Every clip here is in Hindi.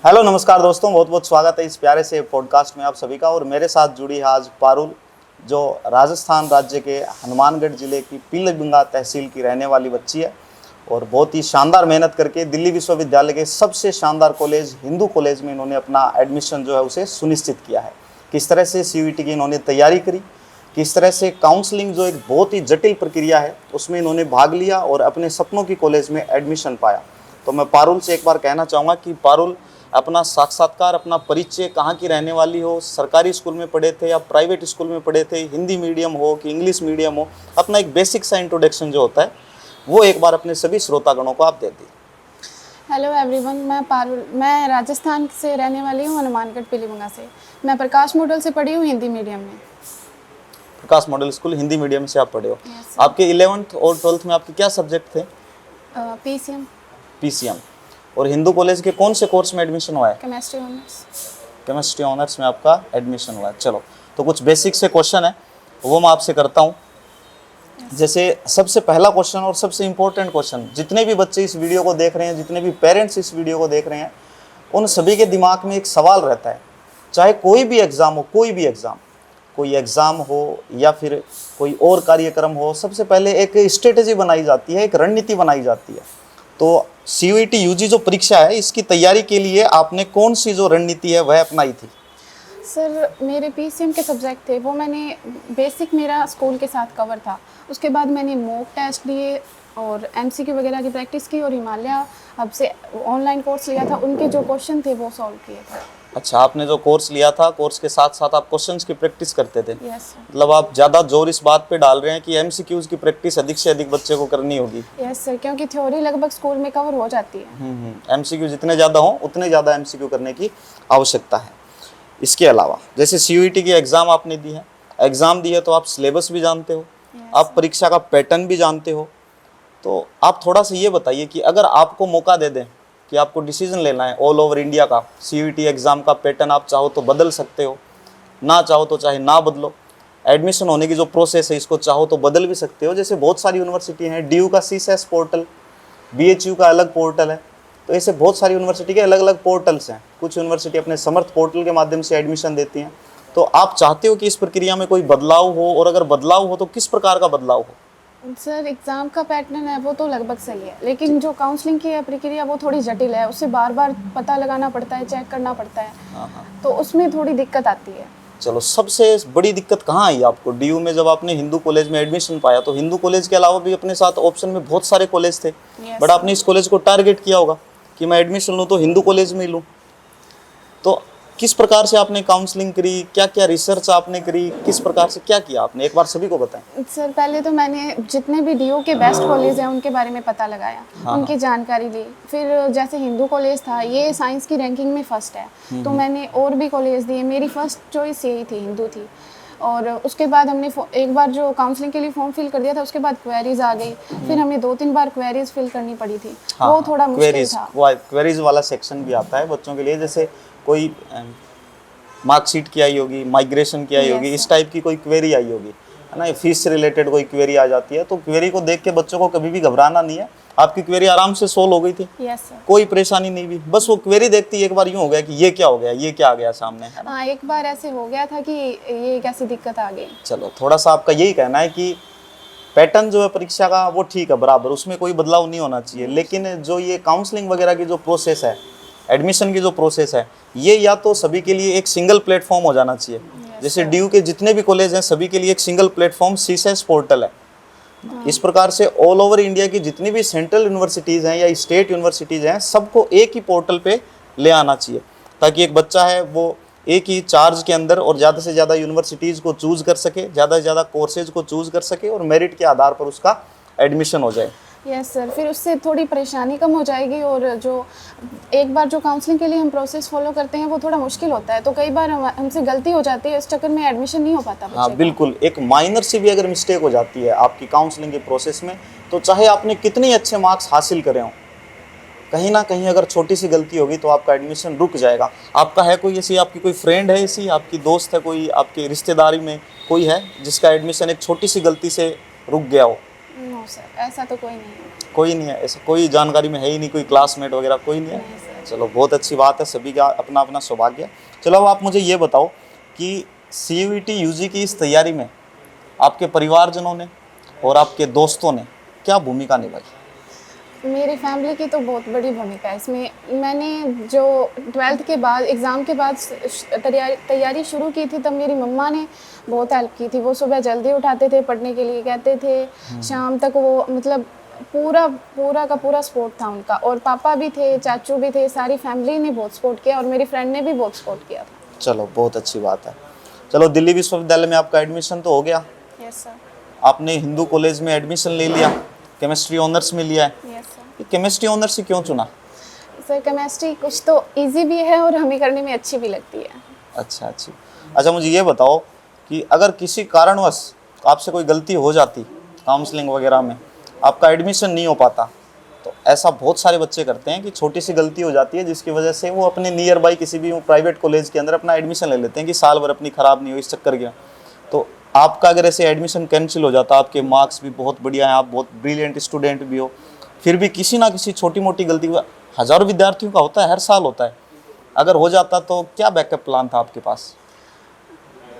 हेलो नमस्कार दोस्तों, बहुत बहुत स्वागत है इस प्यारे से पॉडकास्ट में आप सभी का। और मेरे साथ जुड़ी है आज पारुल, जो राजस्थान राज्य के हनुमानगढ़ जिले की पीलीभीत तहसील की रहने वाली बच्ची है और बहुत ही शानदार मेहनत करके दिल्ली विश्वविद्यालय के सबसे शानदार कॉलेज हिंदू कॉलेज में इन्होंने अपना एडमिशन जो है उसे सुनिश्चित किया है। किस तरह से CUET की इन्होंने तैयारी करी, किस तरह से काउंसलिंग जो एक बहुत ही जटिल प्रक्रिया है उसमें इन्होंने भाग लिया और अपने सपनों की कॉलेज में एडमिशन पाया। तो मैं पारुल से एक बार कहना चाहूँगा कि पारुल, अपना साक्षात्कार, अपना परिचय, कहाँ की रहने वाली हो, सरकारी स्कूल में पढ़े थे या प्राइवेट स्कूल में पढ़े थे, हिंदी मीडियम हो कि इंग्लिश मीडियम हो, अपना एक बेसिक सा इंट्रोडक्शन जो होता है वो एक बार अपने सभी श्रोतागणों को आप दे दी। हेलो एवरीवन, मैं पारुल, मैं राजस्थान से रहने वाली हूँ, हनुमानगढ़ पीलीभीत से। मैं प्रकाश मॉडल से पढ़ी हूँ हिंदी मीडियम में। प्रकाश मॉडल स्कूल हिंदी मीडियम से आप पढ़े हो। Yes, आपके 11th और 12th में आपके क्या सब्जेक्ट थे? PCM और हिंदू कॉलेज के कौन से कोर्स में एडमिशन हुआ है? Chemistry honours. केमिस्ट्री ऑनर्स में आपका एडमिशन हुआ है। चलो, तो कुछ बेसिक से क्वेश्चन है वो मैं आपसे करता हूँ। जैसे सबसे पहला क्वेश्चन और सबसे इम्पोर्टेंट क्वेश्चन, जितने भी बच्चे इस वीडियो को देख रहे हैं, जितने भी पेरेंट्स इस वीडियो को देख रहे हैं, उन सभी के दिमाग में एक सवाल रहता है। चाहे कोई भी एग्ज़ाम हो, कोई एग्ज़ाम हो या फिर कोई और कार्यक्रम हो, सबसे पहले एक स्ट्रेटेजी बनाई जाती है, एक रणनीति बनाई जाती है। तो CUET UG जो परीक्षा है, इसकी तैयारी के लिए आपने कौन सी जो रणनीति है वह अपनाई थी? सर, मेरे PCM के सब्जेक्ट थे वो मैंने बेसिक मेरा स्कूल के साथ कवर था। उसके बाद मैंने मॉक टेस्ट दिए और MCQ वगैरह की प्रैक्टिस की और हिमालय हब से ऑनलाइन कोर्स लिया था, उनके जो क्वेश्चन थे वो सॉल्व किए थे। अच्छा, आपने जो कोर्स लिया था, कोर्स के साथ साथ आप क्वेश्चंस की प्रैक्टिस करते थे। Yes sir. मतलब आप ज़्यादा जोर इस बात पे डाल रहे हैं कि MCQs की प्रैक्टिस अधिक से अधिक बच्चे को करनी होगी। यस सर, क्योंकि थ्योरी लगभग स्कूल में कवर हो जाती है। MCQ जितने ज़्यादा हों उतने ज़्यादा MCQ करने की आवश्यकता है। इसके अलावा जैसे CUET की एग्ज़ाम आपने दी है, एग्ज़ाम दी है तो आप सिलेबस भी जानते हो, आप परीक्षा का पैटर्न भी जानते हो। तो आप थोड़ा सा ये बताइए कि अगर आपको मौका दे दें कि आपको डिसीजन लेना है ऑल ओवर इंडिया का, CUET एग्ज़ाम का पैटर्न आप चाहो तो बदल सकते हो, ना चाहो तो चाहे ना बदलो। एडमिशन होने की जो प्रोसेस है इसको चाहो तो बदल भी सकते हो। जैसे बहुत सारी यूनिवर्सिटी हैं, DU का CSAS पोर्टल, BHU का अलग पोर्टल है, तो ऐसे बहुत सारी यूनिवर्सिटी के अलग अलग पोर्टल्स हैं। कुछ यूनिवर्सिटी अपने समर्थ पोर्टल के माध्यम से एडमिशन देती हैं। तो आप चाहते हो कि इस प्रक्रिया में कोई बदलाव हो, और अगर बदलाव हो तो किस प्रकार का बदलाव हो? सर, एग्ज़ाम का पैटर्न है वो तो लगभग सही है, लेकिन जो काउंसलिंग की है प्रक्रिया वो थोड़ी जटिल है। उससे बार बार पता लगाना पड़ता है, चेक करना पड़ता है, तो उसमें थोड़ी दिक्कत आती है। चलो, सबसे बड़ी दिक्कत कहाँ आई आपको? DU में जब आपने हिंदू कॉलेज में एडमिशन पाया तो हिंदू कॉलेज के अलावा भी अपने साथ ऑप्शन में बहुत सारे कॉलेज थे, बट आपने इस कॉलेज को टारगेट किया होगा कि मैं एडमिशन लूँ तो हिंदू कॉलेज में ही लूँ। तो किस प्रकार से आपने काउंसलिंग करी, क्या क्या रिसर्च आपने करी, किस प्रकार से क्या किया आपने, एक बार सभी को बताएं। सर, पहले तो मैंने जितने भी DU के बेस्ट कॉलेज हैं उनके बारे में पता लगाया, उनकी जानकारी ली। फिर जैसे हिंदू कॉलेज था, ये साइंस की रैंकिंग में फर्स्ट है, तो मैंने और भी कॉलेज दिए। मेरी फर्स्ट चॉइस यही थी, हिंदू थी। और उसके बाद हमने एक बार जो काउंसलिंग के लिए फॉर्म फिल कर दिया था, उसके बाद क्वेरीज आ गई। फिर हमें 2-3 बार क्वेरीज फिल करनी पड़ी थी। वो थोड़ा मुश्किल था। क्वेरीज वाला सेक्शन भी आता है बच्चों के लिए। जैसे कोई मार्कशीट की आई होगी, माइग्रेशन की आई होगी, इस टाइप की कोई क्वेरी आई होगी, है ना, फीस से रिलेटेड कोई क्वेरी आ जाती है, तो क्वेरी को देख के बच्चों को कभी भी घबराना नहीं है। आपकी क्वेरी आराम से सोल्व हो गई थी। Yes sir. कोई परेशानी नहीं हुई, बस वो क्वेरी देखती एक बार यूँ हो गया कि ये क्या हो गया, ये क्या आ गया सामने, है ना। हाँ, एक बार ऐसे हो गया था कि ये कैसी दिक्कत आ गई। चलो, थोड़ा सा आपका यही कहना है कि पैटर्न जो है परीक्षा का वो ठीक है, बराबर, उसमें कोई बदलाव नहीं होना चाहिए। लेकिन जो ये काउंसलिंग वगैरह की जो प्रोसेस है, एडमिशन की जो प्रोसेस है, ये या तो सभी के लिए एक सिंगल प्लेटफॉर्म हो जाना चाहिए। जैसे DU के जितने भी कॉलेज हैं सभी के लिए एक सिंगल प्लेटफॉर्म CSAS पोर्टल है। इस प्रकार से ऑल ओवर इंडिया की जितनी भी सेंट्रल यूनिवर्सिटीज़ हैं या स्टेट यूनिवर्सिटीज़ हैं, सबको एक ही पोर्टल पे ले आना चाहिए, ताकि एक बच्चा है वो एक ही चार्ज के अंदर और ज़्यादा से ज़्यादा यूनिवर्सिटीज़ को चूज़ कर सके, ज़्यादा से ज़्यादा कोर्सेज को चूज़ कर सके और मेरिट के आधार पर उसका एडमिशन हो जाए। यस सर, फिर उससे थोड़ी परेशानी कम हो जाएगी। और जो एक बार जो काउंसलिंग के लिए हम प्रोसेस फॉलो करते हैं वो थोड़ा मुश्किल होता है, तो कई बार हमसे गलती हो जाती है, इस चक्कर में एडमिशन नहीं हो पाता बच्चे हाँ का। बिल्कुल, एक माइनर सी भी अगर मिस्टेक हो जाती है आपकी काउंसलिंग के प्रोसेस में, तो चाहे आपने कितने अच्छे मार्क्स हासिल करे हों, कहीं ना कहीं अगर छोटी सी गलती होगी तो आपका एडमिशन रुक जाएगा। आपका है कोई ऐसी, आपकी कोई फ्रेंड है ऐसी, आपकी दोस्त है कोई, आपकी रिश्तेदारी में कोई है जिसका एडमिशन एक छोटी सी गलती से रुक गया हो? नो सर, ऐसा तो कोई नहीं है। कोई नहीं है ऐसा? कोई जानकारी में है ही नहीं, कोई क्लासमेट वगैरह कोई नहीं है? नहीं सर। चलो बहुत अच्छी बात है, सभी का अपना अपना सौभाग्य है। चलो अब आप मुझे ये बताओ कि CUET UG की इस तैयारी में आपके परिवारजनों ने और आपके दोस्तों ने क्या भूमिका निभाई? मेरी फैमिली की तो बहुत बड़ी भूमिका है इसमें। मैंने जो 12th के बाद एग्ज़ाम के बाद तैयारी शुरू की थी, तब मेरी मम्मा ने बहुत हेल्प की थी। वो सुबह जल्दी उठाते थे, पढ़ने के लिए कहते थे, शाम तक वो मतलब पूरा का पूरा सपोर्ट था उनका। और पापा भी थे, चाचू भी थे, सारी फैमिली ने बहुत सपोर्ट किया और मेरी फ्रेंड ने भी बहुत सपोर्ट किया था। चलो बहुत अच्छी बात है। चलो दिल्ली विश्वविद्यालय में आपका एडमिशन तो हो गया, यस सर। आपने हिंदू कॉलेज में एडमिशन ले लिया, केमिस्ट्री ऑनर्स में लिया है। Yes sir. केमिस्ट्री ऑनर्स ही क्यों चुना? सर केमिस्ट्री कुछ तो इजी भी है और हमें करने में अच्छी भी लगती है। अच्छा अच्छी। अच्छा मुझे ये बताओ कि अगर किसी कारणवश आपसे कोई गलती हो जाती काउंसलिंग वगैरह में, आपका एडमिशन नहीं हो पाता, तो ऐसा बहुत सारे बच्चे करते हैं कि छोटी सी गलती हो जाती है जिसकी वजह से वो अपने नियर बाई किसी भी प्राइवेट कॉलेज के अंदर अपना एडमिशन ले लेते हैं कि साल भर अपनी ख़राब नहीं हो इस चक्कर के। तो आपका अगर ऐसे एडमिशन कैंसिल हो जाता, आपके मार्क्स भी बहुत बढ़िया हैं, आप बहुत ब्रिलियंट स्टूडेंट भी हो, फिर भी किसी ना किसी छोटी मोटी गलती, हज़ारों विद्यार्थियों का होता है, हर साल होता है, अगर हो जाता तो क्या बैकअप प्लान था आपके पास?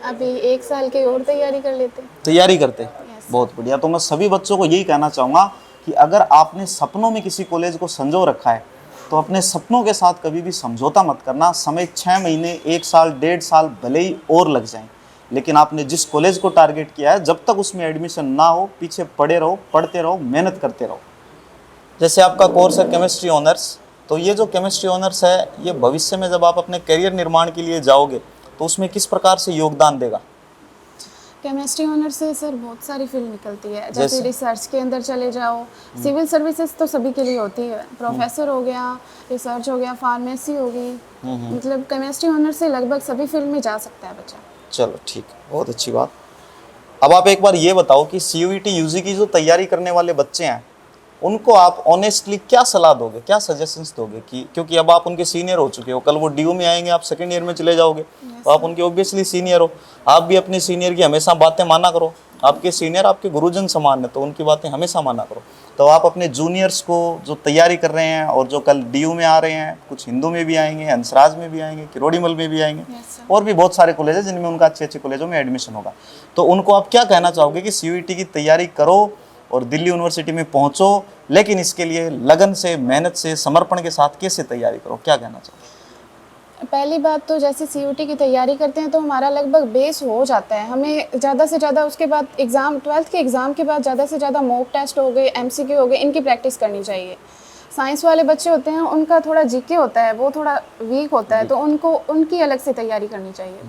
अभी 1 साल की और तैयारी कर लेते। तैयारी करते। Yes. बहुत बढ़िया। तो मैं सभी बच्चों को यही कहना चाहूँगा कि अगर आपने सपनों में किसी कॉलेज को संजो रखा है तो अपने सपनों के साथ कभी भी समझौता मत करना। समय 6 महीने, 1 साल, 1.5 साल भले ही और लग जाएं, लेकिन आपने जिस कॉलेज को टारगेट किया है, जब तक उसमें एडमिशन ना हो, पीछे पड़े रहो, पढ़ते रहो, मेहनत करते रहो। जैसे आपका कोर्स है केमिस्ट्री ऑनर्स, तो ये जो केमिस्ट्री ऑनर्स है, ये भविष्य में जब आप अपने करियर निर्माण के लिए जाओगे तो उसमें किस प्रकार से योगदान देगा? केमिस्ट्री ऑनर्स से सर बहुत सारी फील्ड निकलती है, जैसे? जैसे रिसर्च के अंदर चले जाओ, सिविल सर्विसेज तो सभी के लिए होती है, प्रोफेसर हो गया, रिसर्च हो गया, फार्मेसी हो गई, मतलब केमिस्ट्री ऑनर्स से लगभग सभी फील्ड में जा सकता है बच्चा। चलो ठीक है, बहुत अच्छी बात। अब आप एक बार ये बताओ कि CUET UG की जो तैयारी करने वाले बच्चे हैं, उनको आप ऑनेस्टली क्या सलाह दोगे, क्या सजेशंस दोगे? कि क्योंकि अब आप उनके सीनियर हो चुके हो, कल वो DU में आएंगे, आप सेकंड ईयर में चले जाओगे, तो आप उनके ऑब्वियसली सीनियर हो। आप भी अपने सीनियर की हमेशा बातें माना करो, आपके सीनियर आपके गुरुजन समान है, तो उनकी बातें हमेशा माना करो। तो आप अपने जूनियर्स को जो तैयारी कर रहे हैं और जो कल DU में आ रहे हैं, कुछ हिंदू में भी आएंगे, हंसराज में भी आएंगे, किरोड़ीमल में भी आएंगे, और भी बहुत सारे कॉलेज हैं जिनमें उनका अच्छे अच्छे कॉलेजों में एडमिशन होगा, तो उनको आप क्या कहना चाहोगे कि CUET की तैयारी करो और दिल्ली यूनिवर्सिटी में पहुंचो, लेकिन इसके लिए लगन से, मेहनत से, समर्पण के साथ कैसे तैयारी करो, क्या कहना चाहोगे? पहली बात तो जैसे CUET की तैयारी करते हैं तो हमारा लगभग बेस हो जाता है, हमें ज़्यादा से ज़्यादा उसके बाद एग्ज़ाम 12th के एग्ज़ाम के बाद ज़्यादा से ज़्यादा मॉक टेस्ट हो गए, MCQ हो गए, इनकी प्रैक्टिस करनी चाहिए। साइंस वाले बच्चे होते हैं, उनका थोड़ा GK होता है, वो थोड़ा वीक होता है, तो उनको उनकी अलग से तैयारी करनी चाहिए।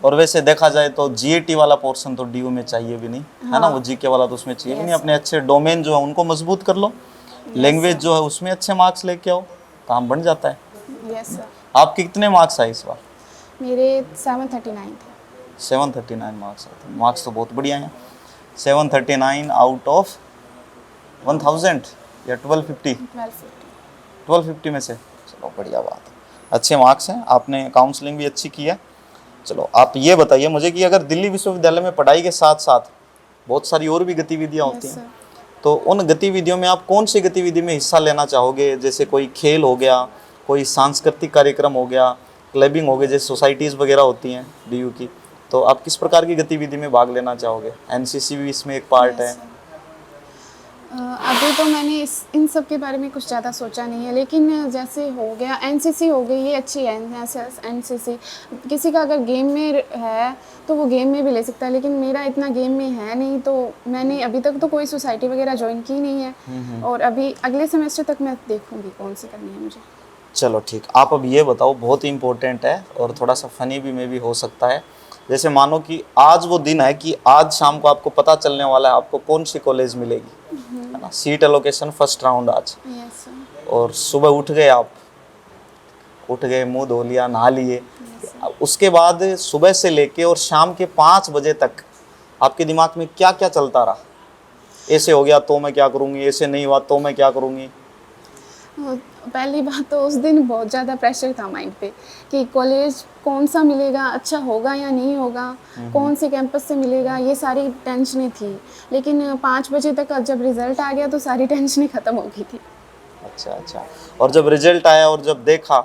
और वैसे देखा जाए तो GAT वाला पोर्शन तो DU में चाहिए भी नहीं, है ना, वो GK वाला तो उसमें चाहिए भी नहीं। अपने अच्छे डोमेन जो है उनको मजबूत कर लो, लैंग्वेज जो है उसमें अच्छे मार्क्स लेके आओ, काम बन जाता है। Yes sir. आपके कितने मार्क्स आए इस बार? मेरे 739 थे। 739 मार्क्स आए थे, मार्क्स तो बहुत बढ़िया हैं। 739 आउट ऑफ 1000 या 1250? 1250 में से, चलो बढ़िया बात है, अच्छे मार्क्स हैं, आपने काउंसलिंग भी अच्छी की है। चलो आप ये बताइए मुझे कि अगर दिल्ली विश्वविद्यालय में पढ़ाई के साथ साथ बहुत सारी और भी गतिविधियाँ होती हैं, तो उन गतिविधियों में आप कौन सी गतिविधि में हिस्सा लेना चाहोगे? जैसे कोई खेल हो गया, कोई सांस्कृतिक कार्यक्रम हो गया, क्लबिंग हो गए, जैसे सोसाइटीज़ वगैरह होती हैं DU की, तो आप किस प्रकार की गतिविधि में भाग लेना चाहोगे? NCC भी इसमें एक पार्ट है। अभी तो मैंने इन सब के बारे में कुछ ज़्यादा सोचा नहीं है, लेकिन जैसे हो गया NCC हो गई, ये अच्छी है NCC। किसी का अगर गेम में है तो वो गेम में भी ले सकता है, लेकिन मेरा इतना गेम में है नहीं, तो मैंने अभी तक तो कोई सोसाइटी वगैरह ज्वाइन की नहीं है, और अभी अगले सेमेस्टर तक मैं देखूँगी कौन सी करनी है मुझे। चलो ठीक, आप अब ये बताओ, बहुत ही इंपॉर्टेंट है और थोड़ा सा फनी भी में भी हो सकता है। जैसे मानो कि आज वो दिन है कि आज शाम को आपको पता चलने वाला है आपको कौन सी कॉलेज मिलेगी, है ना, सीट एलोकेशन फर्स्ट राउंड आज, और सुबह उठ गए, आप उठ गए, मुंह धो लिया, नहा लिए, उसके बाद सुबह से लेके और शाम के 5 बजे तक आपके दिमाग में क्या क्या चलता रहा? ऐसे हो गया तो मैं क्या करूँगी, ऐसे नहीं हुआ तो मैं क्या करूँगी? पहली बात तो उस दिन बहुत ज़्यादा प्रेशर था माइंड पे कि कॉलेज कौन सा मिलेगा, अच्छा होगा या नहीं होगा, कौन से कैंपस से मिलेगा, ये सारी टेंशनें थी। लेकिन 5 बजे तक जब रिज़ल्ट आ गया तो सारी टेंशनें ख़त्म हो गई थी। अच्छा अच्छा। और जब रिजल्ट आया और जब देखा,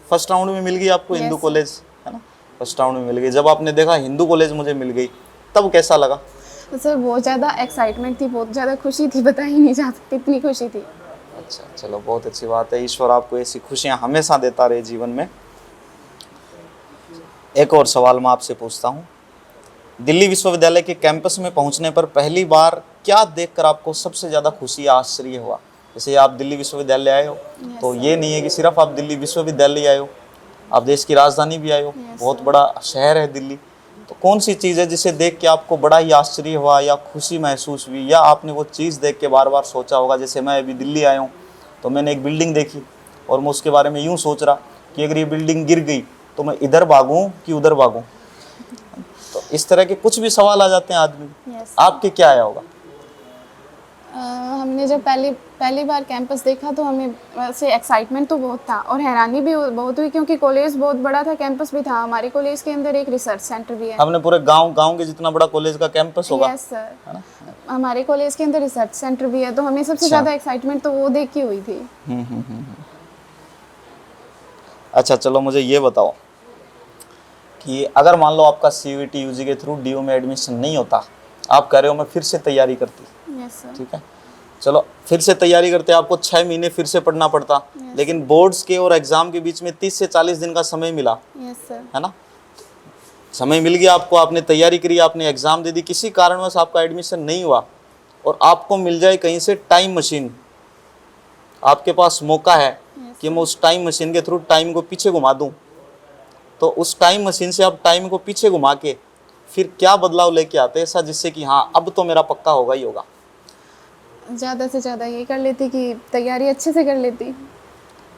फर्स्ट राउंड में मिल गई आपको हिंदू Yes. कॉलेज, है ना? फर्स्ट राउंड में मिल गई। जब आपने देखा हिंदू कॉलेज मुझे मिल गई, तब कैसा लगा? तो सर बहुत ज़्यादा एक्साइटमेंट थी, बहुत ज़्यादा खुशी थी, बता ही नहीं जा सकती, इतनी खुशी थी। अच्छा, चलो बहुत अच्छी बात है। ईश्वर आपको ऐसी खुशियां हमेशा देता रहे जीवन में। एक और सवाल मैं आपसे पूछता हूँ, दिल्ली विश्वविद्यालय के कैंपस में पहुंचने पर पहली बार क्या देखकर आपको सबसे ज़्यादा खुशी या आश्चर्य हुआ? जैसे आप दिल्ली विश्वविद्यालय आए हो, तो ये नहीं है कि सिर्फ आप दिल्ली विश्वविद्यालय आए हो, आप देश की राजधानी भी आए हो, बहुत बड़ा शहर है दिल्ली। तो कौन सी चीज़ है जिसे देख के आपको बड़ा ही आश्चर्य हुआ या खुशी महसूस हुई, या आपने वो चीज़ देख के बार बार सोचा होगा? जैसे मैं अभी दिल्ली आया हूँ, तो मैंने एक बिल्डिंग देखी और मैं उसके बारे में यूँ सोच रहा कि अगर ये बिल्डिंग गिर गई तो मैं इधर भागूं कि उधर भागूं। तो इस तरह के कुछ भी सवाल आ जाते हैं आदमी। Yes. आपके क्या आया होगा? हमने जब पहली बार कैंपस देखा तो हमें वैसे एक्साइटमेंट तो बहुत था और हैरानी भी बहुत हुई, क्योंकि कॉलेज बहुत बड़ा था, कैंपस भी था। हमारे कॉलेज के अंदर एक रिसर्च सेंटर भी है। हमने पूरे गांव के जितना बड़ा कॉलेज का कैंपस होगा। यस सर, हमारे कॉलेज के अंदर रिसर्च सेंटर भी है, तो हमें सबसे ज़्यादा एक्साइटमेंट तो वो देख के हुई थी। अच्छा, चलो मुझे ये बताओ कि अगर मान लो आपका CUET UG के थ्रू DU में एडमिशन नहीं होता, आप कह रहे हो मैं फिर से तैयारी करती, यस सर। ठीक है, चलो फिर से तैयारी करते, आपको 6 महीने फिर से पढ़ना पड़ता, लेकिन बोर्ड्स के और एग्जाम के बीच में 30 से 40 दिन का समय मिला, यस सर। है ना? समय मिल गया आपको, आपने तैयारी करी, आपने एग्जाम दे दी, किसी कारणवश आपका एडमिशन नहीं हुआ और आपको मिल जाए कहीं से टाइम मशीन, आपके पास मौका है कि मैं उस टाइम मशीन के थ्रू टाइम को पीछे घुमा दूं, तो उस टाइम मशीन से आप टाइम को पीछे घुमा के फिर क्या बदलाव लेके आते हैं ऐसा जिससे कि हाँ अब तो मेरा पक्का होगा ही होगा? ज़्यादा से ज़्यादा ये कर लेती कि तैयारी अच्छे से कर लेती,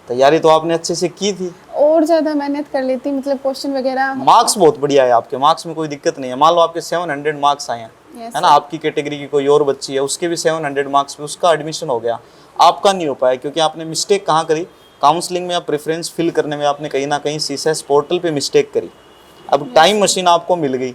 तैयारी तो आपने अच्छे से की थी, और ज़्यादा मेहनत कर लेती, मतलब क्वेश्चन वगैरह। मार्क्स बहुत बढ़िया है आपके, मार्क्स में कोई दिक्कत नहीं है। मान लो आपके 700 मार्क्स आए हैं, Yes, है ना, आपकी कैटेगरी की कोई और बच्ची है, उसके भी 700 मार्क्स पे उसका एडमिशन हो गया, आपका नहीं हो पाया क्योंकि आपने मिस्टेक कहाँ करी? काउंसलिंग में या प्रेफरेंस फिल करने में आपने कहीं ना कहीं CSAS पोर्टल पे मिस्टेक करी। अब टाइम मशीन आपको मिल गई,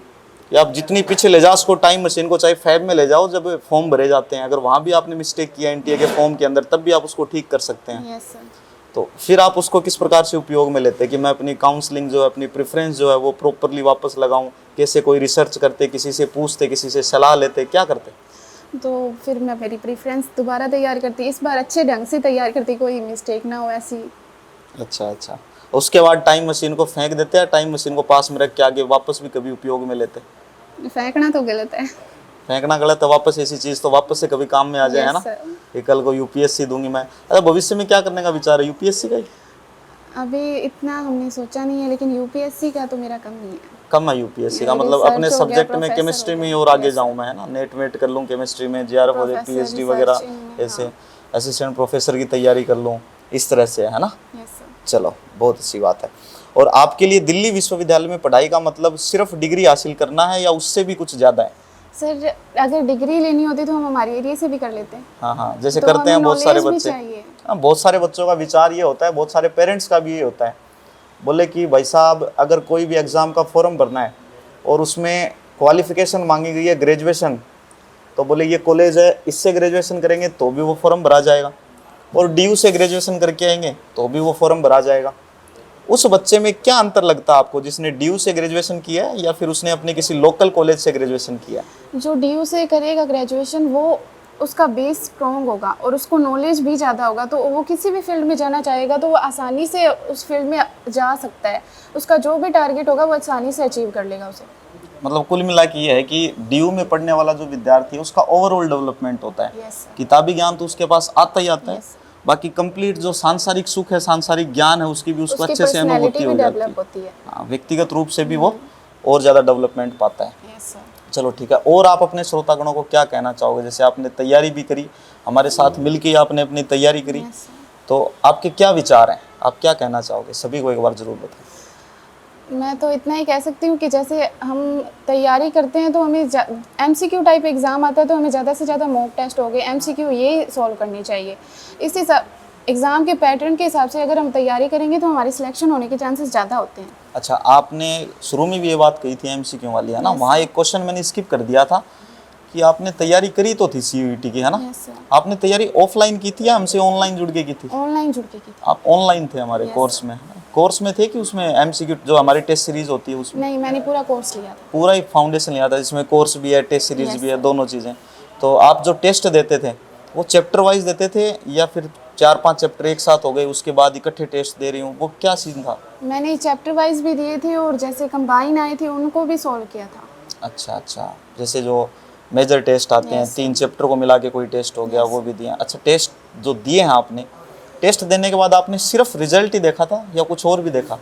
या आप जितनी पीछे ले जाओ उसको टाइम मशीन को, चाहे फैब में ले जाओ जब फॉर्म भरे जाते हैं, अगर वहाँ भी आपने मिस्टेक किया NTA के फॉर्म के अंदर, तब भी आप उसको ठीक कर सकते हैं। Yes sir. तो फिर आप उसको किस प्रकार से उपयोग में लेते हैं कि मैं अपनी काउंसलिंग जो है, अपनी प्रेफरेंस जो है वो प्रॉपरली वापस लगाऊं? कैसे, कोई रिसर्च करते, किसी से पूछते, किसी से सलाह लेते, क्या करते? तो फिर मैं मेरी प्रेफरेंस दोबारा तैयार करती, इस बार अच्छे ढंग से तैयार करती, कोई मिस्टेक ना हो ऐसी। अच्छा अच्छा। उसके बाद टाइम मशीन को फेंक देते हैं, टाइम मशीन को पास में रख के आगे वापस भी कभी उपयोग में लेते? फेंकना तो गलत है। फेंकना गलत है, वापस ऐसी चीज़ तो वापस से कभी काम में आ जाए, है Yes, ना? sir. कि कल को UPSC दूंगी मैं। अच्छा, भविष्य में क्या करने का विचार है? UPSC का ही? अभी इतना हमने सोचा नहीं है, लेकिन यूपीएससी का तो मेरा कम नहीं है। कम है UPSC का, मेरे मतलब research अपने हो गया, सब्जेक्ट में प्रोफेसर केमिस्ट्री हो में ही गया। और आगे Yes, जाऊँ मैं, है ना, नेट वेट कर लूँ केमिस्ट्री में, JRF हो जाए, प्रोफेसर, PhD वगैरह, research में, ऐसे हाँ। असिस्टेंट प्रोफेसर की तैयारी कर लूँ, इस तरह से, है ना? Yes sir. चलो बहुत अच्छी बात है। और आपके लिए दिल्ली विश्वविद्यालय में पढ़ाई का मतलब सिर्फ डिग्री हासिल करना है या उससे भी कुछ ज़्यादा है? सर अगर डिग्री लेनी होती तो हम हमारे एरिया से भी कर लेते हैं। हाँ हाँ, जैसे तो करते हैं हमें बहुत सारे knowledge भी बच्चे। चाहिए। हाँ, बहुत सारे बच्चों का विचार ये होता है, बहुत सारे पेरेंट्स का भी ये होता है, बोले कि भाई साहब अगर कोई भी एग्ज़ाम का फॉर्म भरना है और उसमें क्वालिफिकेशन मांगी गई है ग्रेजुएशन, तो बोले ये कॉलेज है, इससे ग्रेजुएशन करेंगे तो भी वो फॉर्म भरा जाएगा, और DU से ग्रेजुएशन करके आएंगे तो भी वो फॉर्म भरा जाएगा। उस बच्चे में क्या अंतर लगता है आपको, जिसने DU से ग्रेजुएशन किया है या फिर उसने अपने किसी लोकल कॉलेज से ग्रेजुएशन किया है? जो DU से करेगा ग्रेजुएशन, वो उसका बेस स्ट्रॉन्ग होगा और उसको नॉलेज भी ज़्यादा होगा, तो वो किसी भी फील्ड में जाना चाहेगा तो वो आसानी से उस फील्ड में जा सकता है। उसका जो भी टारगेट होगा वो आसानी से अचीव कर लेगा उसे। मतलब कुल मिला के ये है कि DU में पढ़ने वाला जो विद्यार्थी है उसका ओवरऑल डेवलपमेंट होता है। Yes sir. किताबी ज्ञान तो उसके पास आता ही आता है, Yes. बाकी कंप्लीट जो सांसारिक सुख है, सांसारिक ज्ञान है, उसकी भी उसको उसकी अच्छे से अनुभूति पर्सनैलिटी हो भी जाती है। डेवलप होती है। हाँ, व्यक्तिगत रूप से भी वो और ज़्यादा डेवलपमेंट पाता है। Yes sir. चलो ठीक है, और आप अपने श्रोतागणों को क्या कहना चाहोगे? जैसे आपने तैयारी भी करी, हमारे साथ मिलके आपने अपनी तैयारी करी, यस सर। तो आपके क्या विचार हैं, आप क्या कहना चाहोगे? सभी को एक बार जरूर बताएं। मैं तो इतना ही कह सकती हूँ कि जैसे हम तैयारी करते हैं तो हमें MCQ टाइप एग्ज़ाम आता है, तो हमें ज़्यादा से ज़्यादा मॉक टेस्ट हो गए, MCQ ये सॉल्व करनी चाहिए। इसी एग्ज़ाम के पैटर्न के हिसाब से अगर हम तैयारी करेंगे तो हमारी सिलेक्शन होने के चांसेस ज़्यादा होते हैं। अच्छा, आपने शुरू में भी ये बात कही थी MCQ वाली, है ना? वहाँ एक क्वेश्चन मैंने स्किप कर दिया था कि आपने तैयारी करी तो थी CUET की, है ना? यस सर, आपने तैयारी ऑफलाइन की थी या हमसे ऑनलाइन जुड़ के की थी? ऑनलाइन जुड़ के की थी। आप ऑनलाइन थे हमारे कोर्स में थे कि उसमें MCQ जो हमारी टेस्ट सीरीज होती है उसमें? नहीं, मैंने पूरा कोर्स लिया था। पूरा ही फाउंडेशन लिया था जिसमें कोर्स भी है, टेस्ट सीरीज Yes, भी है, sir. दोनों चीज़ें। तो आप जो टेस्ट देते थे वो चैप्टर वाइज देते थे या फिर 4-5 चैप्टर एक साथ हो गए उसके बाद इकट्ठे टेस्ट दे रही हूँ, वो क्या सीन था? मैंने चैप्टर वाइज भी दिए थे और जैसे कंबाइन आए थे उनको भी सॉल्व किया था। अच्छा अच्छा, जैसे जो मेजर टेस्ट आते हैं Yes, 3 चैप्टर को मिला के कोई टेस्ट हो गया, वो भी दिए। अच्छा, टेस्ट जो दिए हैं आपने, टेस्ट देने के बाद आपने सिर्फ रिजल्ट ही देखा था या कुछ और भी देखा?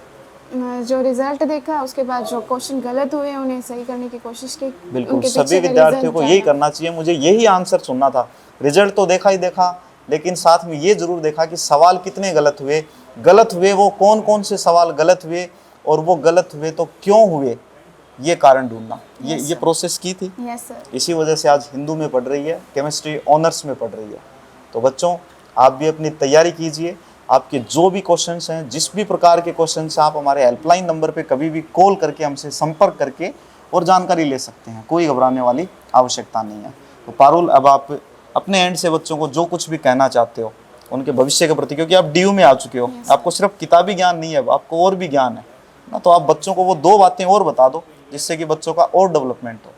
जो रिजल्ट देखा उसके बाद जो क्वेश्चन गलत हुए उन्हें सही करने की कोशिश की। बिल्कुल, उनके सभी पीछे का विद्यार्थियों को result यही जाना। करना चाहिए। मुझे यही आंसर सुनना था। रिजल्ट तो देखा ही देखा, लेकिन साथ में ये जरूर देखा कि सवाल कितने गलत हुए वो कौन कौन से सवाल गलत हुए, और वो गलत हुए तो क्यों हुए, ये कारण ढूंढना। ये प्रोसेस की थी। Yes sir. इसी वजह से आज हिंदू में पढ़ रही है, केमिस्ट्री ऑनर्स में पढ़ रही है। तो बच्चों, आप भी अपनी तैयारी कीजिए। आपके जो भी क्वेश्चंस हैं, जिस भी प्रकार के क्वेश्चंस, आप हमारे हेल्पलाइन नंबर पे कभी भी कॉल करके हमसे संपर्क करके और जानकारी ले सकते हैं। कोई घबराने वाली आवश्यकता नहीं है। तो पारुल, अब आप अपने एंड से बच्चों को जो कुछ भी कहना चाहते हो उनके भविष्य के प्रति, क्योंकि आप DU में आ चुके हो, आपको सिर्फ किताबी ज्ञान नहीं है, अब आपको और भी ज्ञान है ना, तो आप बच्चों को वो 2 बातें और बता दो जिससे कि बच्चों का और डेवलपमेंट हो।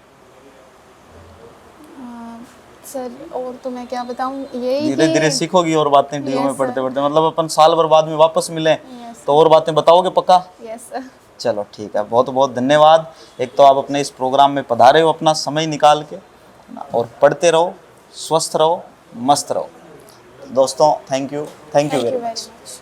सर और तो मैं क्या बताऊं, यही धीरे कि धीरे सीखोगी और बातें DU में Yes, पढ़ते sir. पढ़ते, मतलब अपन साल भर बाद में वापस मिलें Yes, तो और बातें बताओगे पक्का? Yes sir. चलो ठीक है, बहुत बहुत धन्यवाद। एक तो आप अपने इस प्रोग्राम में पधारे हो अपना समय निकाल के, है ना, और पढ़ते रहो, स्वस्थ रहो, मस्त रहो। दोस्तों, thank you thank you very very much. Much.